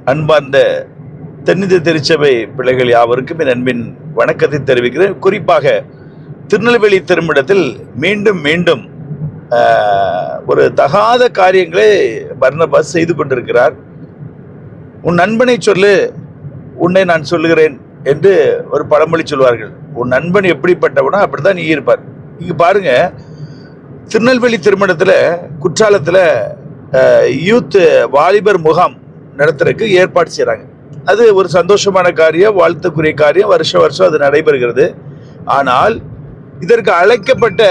அன்பார்ந்த தென்னிந்திய திருச்சபை பிள்ளைகள் யாவருக்கும் என் அன்பின் வணக்கத்தை தெரிவிக்கிறேன். குறிப்பாக திருநெல்வேலி திருமணத்தில் மீண்டும் மீண்டும் ஒரு தகாத காரியங்களை பர்னபாஸ் செய்து கொண்டிருக்கிறார். உன் நண்பனை சொல்லு, உன்னை நான் சொல்லுகிறேன் என்று ஒரு பழமொழி சொல்வார்கள். உன் நண்பன் எப்படிப்பட்டவனோ அப்படித்தான் நீ இருப்பார். இங்க பாருங்க, திருநெல்வேலி திருமணத்தில் குற்றாலத்தில் யூத் வாலிபர் முகாம் நடத்துறதுக்கு ஏற்பாடு செய்கிறாங்க. அது ஒரு சந்தோஷமான காரியம், வாழ்த்துக்குரிய காரியம். வருஷம் வருஷம் அது நடைபெறுகிறது. ஆனால் இதற்கு அழைக்கப்பட்ட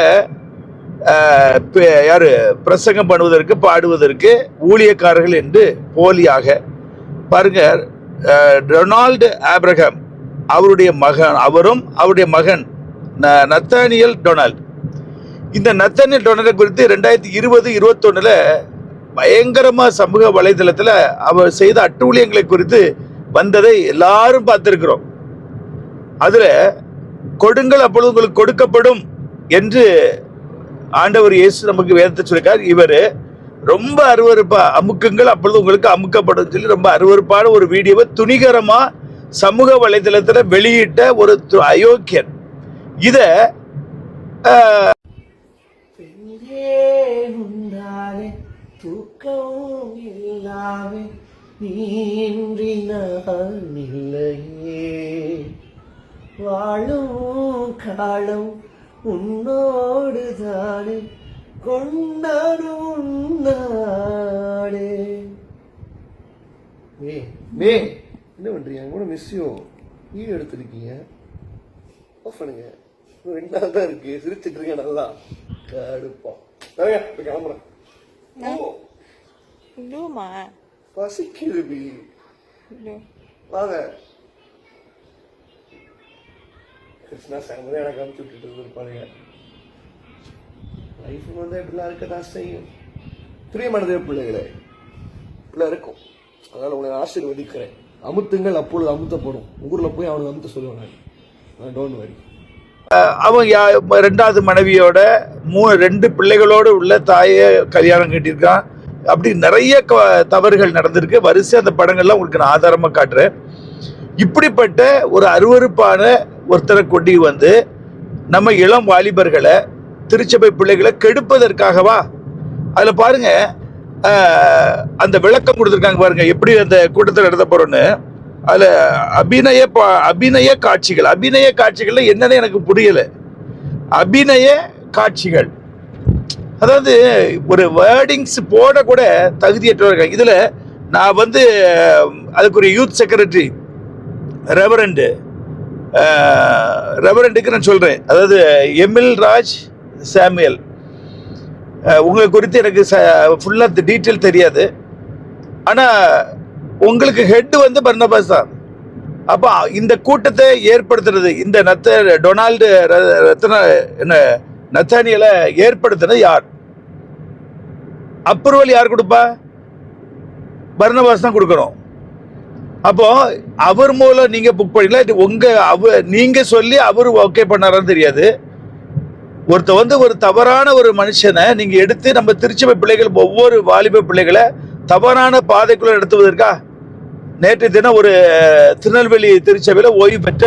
யாரு பிரசங்கம் பண்ணுவதற்கு, பாடுவதற்கு ஊழியக்காரர்கள் என்று போலியாக பாருங்க. டொனால்டு ஆப்ரஹாம் அவருடைய மகன், அவரும் அவருடைய மகன் நத்தானியல் டொனால்டு. இந்த நத்தானியல் டொனால்டை குறித்து 2020-21 பயங்கரமா சமூக வலைதளத்தில் அவர் செய்த அட்டூழியங்களை குறித்து வந்ததை எல்லாரும் பார்த்திருக்கிறோம். அதுல கொடுங்கள் அப்பொழுது உங்களுக்கு கொடுக்கப்படும் என்று ஆண்டவர் இயேசு நமக்கு வேதத்தை சொல்லியிருக்கார். இவர் ரொம்ப அருவருப்பா, அமுக்குங்கள் அப்பொழுது உங்களுக்கு அமுக்கப்படும் சொல்லி ரொம்ப அருவருப்பான ஒரு வீடியோவை துணிகரமா சமூக வலைதளத்துல வெளியிட்ட ஒரு அயோக்கியன். இத தூக்கம் இல்லாமே நீன்றி நான் இல்லையே, வாழும் காலம் உன்னோடு தானே கொண்டாடும் உன்னாடே. என்ன பண்றீங்க? கூட மிஸ்ஸியும் வீடியோ எடுத்துருக்கீங்க, ஆஃப் பண்ணுங்க. 2 நாள் தான் இருக்கு, சிரிச்சுட்டு இருக்கேன் நல்லா கடுப்போம். கிளம்புறேன். பசிக்குது, வாங்க. கிருஷ்ணா சாமி எனக்கு அனுப்பிச்சு விட்டுட்டு இருப்பானுங்க. லைஃப் வந்து இப்படிலாம் இருக்கதான் செய்யும். பிரியமானதே பிள்ளைகளே, இப்படிலாம் இருக்கும். அதனால உங்களை ஆசீர்வதிக்கிறேன். அமுத்துங்கள் அப்பொழுது அமுத்தப்படும். ஊர்ல போய் அவனுக்கு அமுத்த சொல்லுவாங்க. Don't worry. அவன் 2வது மனைவியோட 2 பிள்ளைகளோடு உள்ள தாயை கல்யாணம் கட்டியிருக்கான். அப்படி நிறைய தவறுகள் நடந்திருக்கு. வரிசை அந்த படங்கள்லாம் உங்களுக்கு நான் ஆதாரமாக காட்டுறேன். இப்படிப்பட்ட ஒரு அருவருப்பான ஒருத்தரை கொண்டு வந்து நம்ம இளம் வாலிபர்களை, திருச்சபை பிள்ளைகளை கெடுப்பதற்காகவா? அதில் பாருங்க, அந்த விளக்கம் கொடுத்துருக்காங்க பாருங்க, எப்படி அந்த கூட்டத்தில் நடத்த போறோன்னு. அதில் அபிநய காட்சிகள் என்னன்னு எனக்கு புரியல. அபிநய காட்சிகள், அதாவது ஒரு வேர்டிங்ஸ் போட கூட தகுதியற்றவர்கள். இதுல நான் வந்து அதுக்குரிய யூத் செக்ரட்டரி ரெவரண்டுக்கு நான் சொல்றேன். அதாவது எமில் ராஜ் சாமுவேல், உங்களை குறித்து எனக்கு ஃபுல்லா டீட்டெயில் தெரியாது. ஆனா உங்களுக்கு ஹெட் வந்து பர்னபாஸ் தான். அப்ப இந்த கூட்டத்தை ஏற்படுத்துறது, இந்த டொனால்டு நத்தானியலை ஏற்படுத்தினது யார்? அப்ரூவல் யார் கொடுப்பா? பர்னபாஸ் தான் கொடுக்கணும். அப்போ அவர் மூலம் நீங்க புக் பண்ணல, நீங்க சொல்லி அவர் ஓகே பண்ணாரான்னு தெரியாது. ஒருத்த வந்து ஒரு தவறான ஒரு மனுஷனை நீங்க எடுத்து நம்ம திருச்சபை பிள்ளைகள், ஒவ்வொரு வாலிப பிள்ளைகளை தவறான பாதைக்குள்ள நடத்துவதற்கா? நேற்று தினம் ஒரு திருநெல்வேலி திருச்சபையில ஓய்வு பெற்ற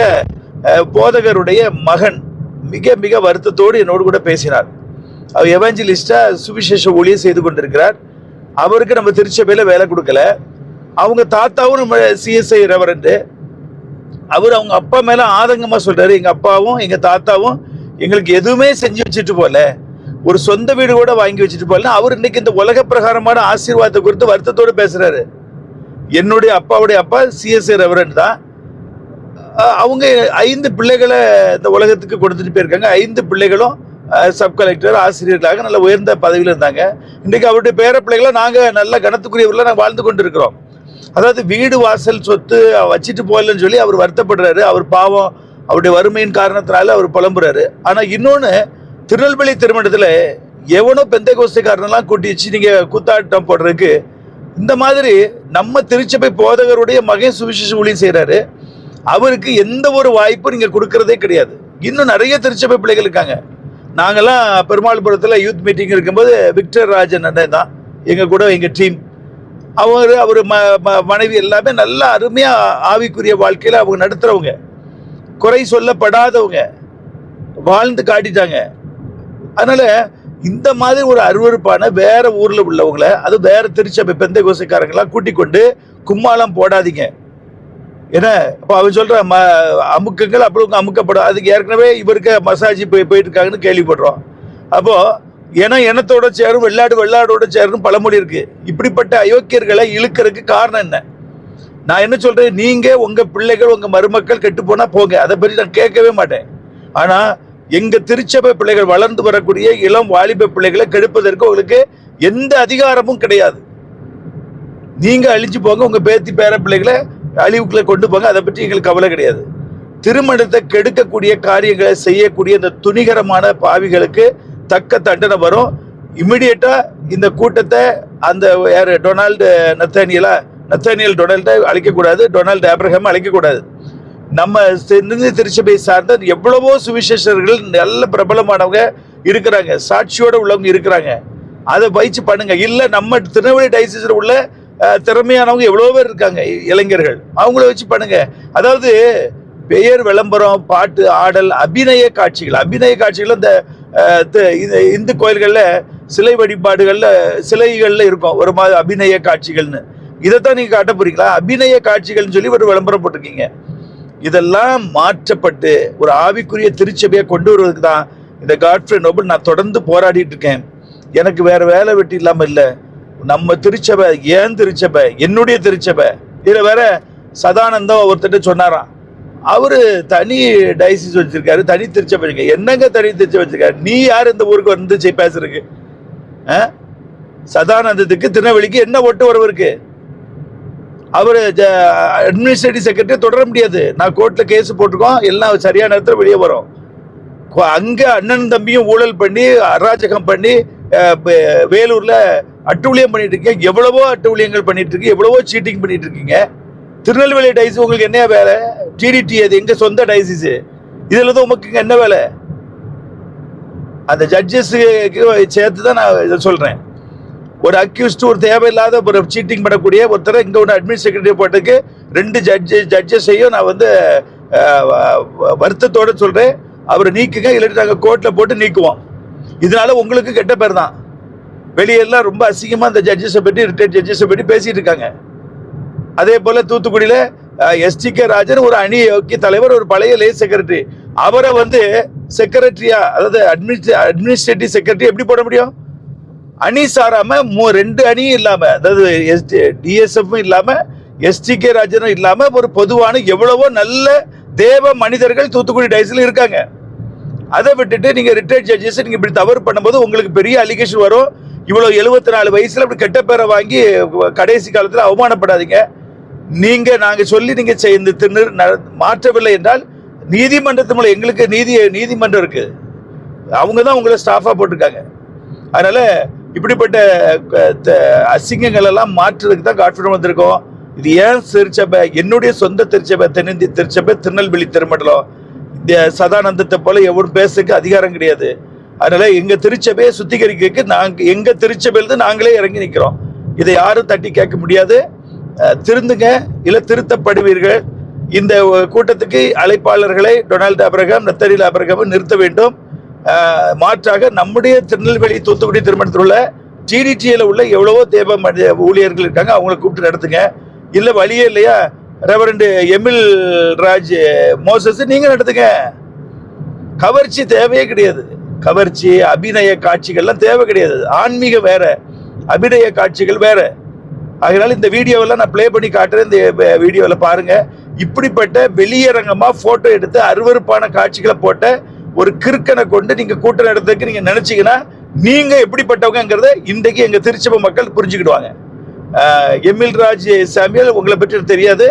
போதகருடைய மகன் மிக மிக வருத்தத்தோடு என்னோடு கூட பேசினார். அவர் எவாஞ்சலிஸ்டா சுவிசேஷ ஊழியம் செய்து கொண்டிருக்கிறார். அவருக்கு நம்ம திருச்சபையில வேலை கொடுக்கல. அவங்க தாத்தாவும் நம்ம சிஎஸ்ஐ ரெவரண்ட். அவர் அவங்க அப்பா மேல ஆதங்கமா சொல்றாரு, எங்க அப்பாவும் எங்க தாத்தாவும் எங்களுக்கு எதுவுமே செஞ்சு வச்சுட்டு போல, ஒரு சொந்த வீடு கூட வாங்கி வச்சுட்டு போல. அவர் இன்னைக்கு இந்த உலக பிரகாரமான ஆசீர்வாதத்தை குறித்து வருத்தத்தோடு பேசுறாரு. என்னுடைய அப்பாவுடைய அப்பா சிஎஸ்ஐ ரெவரண்ட் தான். அவங்க 5 பிள்ளைகளை இந்த உலகத்துக்கு கொடுத்துட்டு போயிருக்காங்க. 5 பிள்ளைகளும் சப் கலெக்டர், ஆசிரியர்களாக நல்ல உயர்ந்த பதவியில் இருந்தாங்க. இன்றைக்கு அவருடைய பேர பிள்ளைகளை நாங்கள் நல்ல கனத்துக்குரியவர்களாக நாங்கள் வாழ்ந்து கொண்டு இருக்கிறோம். அதாவது வீடு வாசல் சொத்து வச்சுட்டு போகலன்னு சொல்லி அவர் வருத்தப்படுறாரு. அவர் பாவம், அவருடைய வறுமையின் காரணத்தினால அவர் புலம்புறாரு. ஆனால் இன்னொன்று, திருநெல்வேலி திருமணத்தில் எவனோ பெந்தைகோஸ்தைக்காரனெல்லாம் கூட்டி வச்சு நீங்கள் கூத்தாட்டம் போடுறதுக்கு, இந்த மாதிரி நம்ம திருச்சபை போதகருடைய மகன் சுவிசேஷ ஊழியம் செய்கிறாரு. அவருக்கு எந்த ஒரு வாய்ப்பும் நீங்கள் கொடுக்கறதே கிடையாது. இன்னும் நிறைய திருச்சபை பிள்ளைகள் இருக்காங்க. நாங்கள்லாம் பெருமாள்புரத்தில் யூத் மீட்டிங் இருக்கும்போது விக்டர் ராஜன் அண்ணன் தான் எங்கள் கூட, எங்கள் டீம் அவர் மனைவி எல்லாமே நல்ல அருமையா ஆவிக்குரிய வாழ்க்கையில அவங்க நடத்துறவங்க, குறை சொல்லப்படாதவங்க, வாழ்ந்து காட்டிட்டாங்க. அதனால இந்த மாதிரி ஒரு அருவருப்பான வேற ஊர்ல உள்ளவங்களை, அது வேற திருச்சபை பெந்தைகோசைக்காரங்களாம் கூட்டிக் கொண்டு கும்மாளம் போடாதீங்க. ஏன்னா அப்ப அவன் சொல்ற அமுக்கங்கள் அப்படி அமுக்கப்படும். அதுக்கு ஏற்கனவே இவருக்கு மசாஜ் போயிட்டு இருக்காங்கன்னு கேள்விப்படுறோம். அப்போ ஏன்னா எண்ணத்தோட சேரும் வெள்ளாடோட சேரும் பழமொழி இருக்கு. இப்படிப்பட்ட அயோக்கியர்களை இழுக்கிறதுக்கு காரணம் என்ன? நான் என்ன சொல்றேன், நீங்க உங்க பிள்ளைகள் உங்க மருமக்கள் கெட்டு போனா போங்க, அதை பற்றி நான் கேட்கவே மாட்டேன். ஆனா எங்க திருச்சபை பிள்ளைகள், வளர்ந்து வரக்கூடிய இளம் வாலிப பிள்ளைகளை கெடுப்பதற்கு உங்களுக்கு எந்த அதிகாரமும் கிடையாது. நீங்க அழிச்சு போங்க, உங்க பேத்தி பேர பிள்ளைகளை அழிவுக்குள்ள கொண்டு போங்க, அதை பற்றி எங்களுக்கு கவலை கிடையாது. திருமணத்தை கெடுக்கக்கூடிய காரியங்களை செய்யக்கூடிய இந்த துணிகரமான பாவிகளுக்கு தக்க தண்டனை வரும். இமிடியேட்டா இந்த கூட்டத்தை அந்த யாரு நத்தானியல் டொனால்டை அழைக்கக்கூடாது, டொனால்டு ஆபிரகாம் அழைக்கக்கூடாது. நம்ம திருச்சபை சார்ந்த எவ்வளவோ சுவிசேஷர்கள் நல்ல பிரபலமானவங்க இருக்கிறாங்க, சாட்சியோட உள்ளவங்க இருக்கிறாங்க. அதை பயிற்சி பண்ணுங்க. இல்ல நம்ம திருநெல்வேலி டயசிஸ்ல உள்ள திறமையானவங்க எவ்வளோ பேர் இருக்காங்க, இளைஞர்கள், அவங்கள வச்சு பண்ணுங்க. அதாவது பெயர் விளம்பரம், பாட்டு, ஆடல், அபிநய காட்சிகள் இந்த இந்து கோயில்கள்ல சிலை வழிபாடுகள்ல சிலைகள்ல இருக்கும் ஒரு மாதிரி அபிநய காட்சிகள்னு. இதைத்தான் நீங்க காட்ட போறீங்களா? அபிநய காட்சிகள்னு சொல்லி ஒரு விளம்பரம் போட்டிருக்கீங்க. இதெல்லாம் மாற்றப்பட்டு ஒரு ஆவிக்குரிய திருச்சபையை கொண்டு வருவதற்கு தான் இந்த காட்ஃப்ரே நோபல் நான் தொடர்ந்து போராடிட்டு இருக்கேன். எனக்கு வேற வேலை வெட்டி இல்லாம இல்லை. நம்ம திருச்சபை, ஏன் திருச்சபை, என்னுடைய திருச்சபை. இதுல வேற சதானந்தம் ஒருத்தர் சொன்னாராம், அவரு தனி டயசிஸ் வச்சிருக்காரு, தனி திருச்சபை இருக்கு. என்னங்க தனி திருச்சபை வச்சிருக்காரு? நீ யார் இந்த ஊருக்கு வந்து பேசுறதுக்கு? சதானந்தத்துக்கு திருநெல்வேலிக்கு என்ன ஒட்டு உறவு இருக்கு? அவரு அட்மினிஸ்ட்ரேட்டிவ் செக்ரட்டரி தொடர முடியாது. நான் கோர்ட்ல கேஸ் போட்டிருக்கோம், எல்லாம் சரியான நேரத்தில் வெளியே வரும். அங்க அண்ணன் தம்பியும் ஊழல் பண்ணி அராஜகம் பண்ணி வேலூர்ல அட்டூழியம் பண்ணிட்டு இருக்கீங்க. எவ்வளவோ அட்டூழியங்கள் பண்ணிட்டு இருக்கு, எவ்வளவோ சீட்டிங் பண்ணிட்டு இருக்கீங்க. திருநெல்வேலி டைசிஸ் உங்களுக்கு என்ன வேலை? டிடிடி அது எங்க சொந்த டைசிஸ். இதுல தான் உங்களுக்கு என்ன வேலை? அந்த ஜட்ஜஸுக்கு சேர்த்து தான் நான் இதை சொல்றேன். ஒரு அக்யூஸ்ட், ஒரு தேவையில்லாத ஒரு சீட்டிங் பண்ணக்கூடிய ஒருத்தரை இங்க ஒன்று அட்மினிஸ்ட்ரேட்டிவ் போட்டதுக்கு 2 ஜட்ஜஸையும் நான் வருத்தத்தோட சொல்றேன், அவரை நீக்குங்க, இல்லாட்டி நாங்கள் கோர்ட்ல போட்டு நீக்குவோம். இதனால உங்களுக்கு கெட்ட பேர் தான். வெளியெல்லாம் ரொம்ப அசிங்கமா அந்த ஜட்ஜஸை பற்றி, ரிட்டையர்ட் ஜட்ஜஸை பற்றி பேசிட்டு இருக்காங்க. அதே போல தூத்துக்குடியில எஸ்டிகே ராஜன் ஒரு அணியோக்கிய தலைவர், ஒரு பழைய லே செக்ரட்டரி, அவரை செக்ரட்டரியா, அதாவது அட்மினிஸ்ட்ரேட்டிவ் செக்ரட்டரி எப்படி போட முடியும்? அணி சாராம 2 அணியும் இல்லாம, அதாவது டிஎஸ்எஃப் இல்லாம எஸ்டிகே ராஜனும் இல்லாம ஒரு பொதுவான எவ்வளவோ நல்ல தேவ மனிதர்கள் தூத்துக்குடி டைஸ்ல இருக்காங்க. அதை விட்டுட்டு நீங்க ரிட்டையர்ட் ஜட்ஜஸ் நீங்க இப்படி தவறு பண்ணும்போது உங்களுக்கு பெரிய அலிகேஷன் வரும். இவ்வளவு 74 வயசுல அப்படி கெட்ட பேரை வாங்கி கடைசி காலத்துல அவமானப்படாதீங்க. நாங்க சொல்லி நீங்க மாற்றவில்லை என்றால் நீதிமன்றத்து மூலம் எங்களுக்கு நீதிமன்றம் இருக்கு, அவங்க தான் உங்களை ஸ்டாஃபா போட்டிருக்காங்க. அதனால இப்படிப்பட்ட அசிங்கங்கள் எல்லாம் மாற்றுறதுக்கு தான் காட்ஃப்ரே வந்திருக்கோம். இது ஏன் திருச்சபை, என்னுடைய சொந்த திருச்சபை, தென்னிந்திய திருச்சபை, திருநெல்வேலி திருமண்டலம். இந்த சதானந்தத்தை போல எவரும் பேசுறதுக்கு அதிகாரம் கிடையாது. அதனால எங்க திருச்சபையை சுத்திகரிக்கிறதுக்கு எங்க திருச்சபையிலிருந்து நாங்களே இறங்கி நிற்கிறோம். இதை யாரும் தட்டி கேட்க முடியாது. திருந்துங்க, இல்ல திருத்தப்படுவீர்கள். இந்த கூட்டத்துக்கு அழைப்பாளர்களை டொனால்டு ஆபிரகாம், நத்தானியல் ஆபிரகாம் நிறுத்த வேண்டும். மாற்றாக நம்முடைய திருநெல்வேலி தூத்துக்குடி திருமணத்தில் உள்ள டிடிடியில் உள்ள எவ்வளவோ தேவ ஊழியர்கள் இருக்காங்க, அவங்களை கூப்பிட்டு நடத்துங்க. இல்ல வழியே இல்லையா, ரெவரண்ட் எமில் ராஜ் மோசஸ் நீங்க நடத்துங்க. கவர்ச்சி தேவையே கிடையாது. கவர்ச்சி, அபிநய காட்சிகள்லாம் தேவை கிடையாது. ஆன்மீகம் வேற, அபிநய காட்சிகள் வேற. அதனால இந்த வீடியோவெல்லாம் நான் பிளே பண்ணி காட்டுறேன், இந்த வீடியோவில் பாருங்க. இப்படிப்பட்ட வெளியரங்கமா போட்டோ எடுத்து அருவருப்பான காட்சிகளை போட்ட ஒரு கிறுக்கனை கொண்டு நீங்க கூட்டம் நடத்துறதுக்கு நீங்க நினைச்சீங்கன்னா நீங்க எப்படிப்பட்டவங்கிறத இன்றைக்கு எங்க திருச்சபை மக்கள் புரிஞ்சுக்கிடுவாங்க. எமில் ராஜ் சாமியல் உங்களை பற்றி தெரியாது.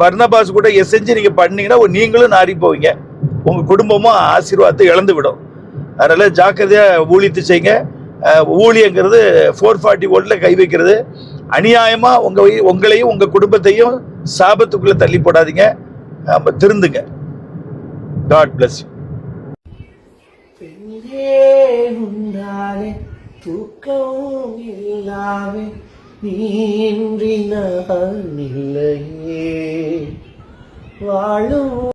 பர்னபாஸ் கூட செஞ்சு நீங்க பண்ணீங்கன்னா நீங்களும் நாரி போவீங்க, உங்க குடும்பமும் ஆசீர்வாதத்தை இழந்து விடும். அதனால ஜாக்கிரதையா ஊழியத்தை செய்யுங்க. ஊழியங்கிறது 440 வோல்ட்ல கை வைக்கிறது. அநியாயமா உங்களையும் உங்க குடும்பத்தையும் சாபத்துக்குள்ள தள்ளி போடாதீங்க. திருந்துங்க. God bless you. பெண்ணே உண்டாலே தூக்கம் இல்லாமே நீன்றி நான் இல்லையே வாழும்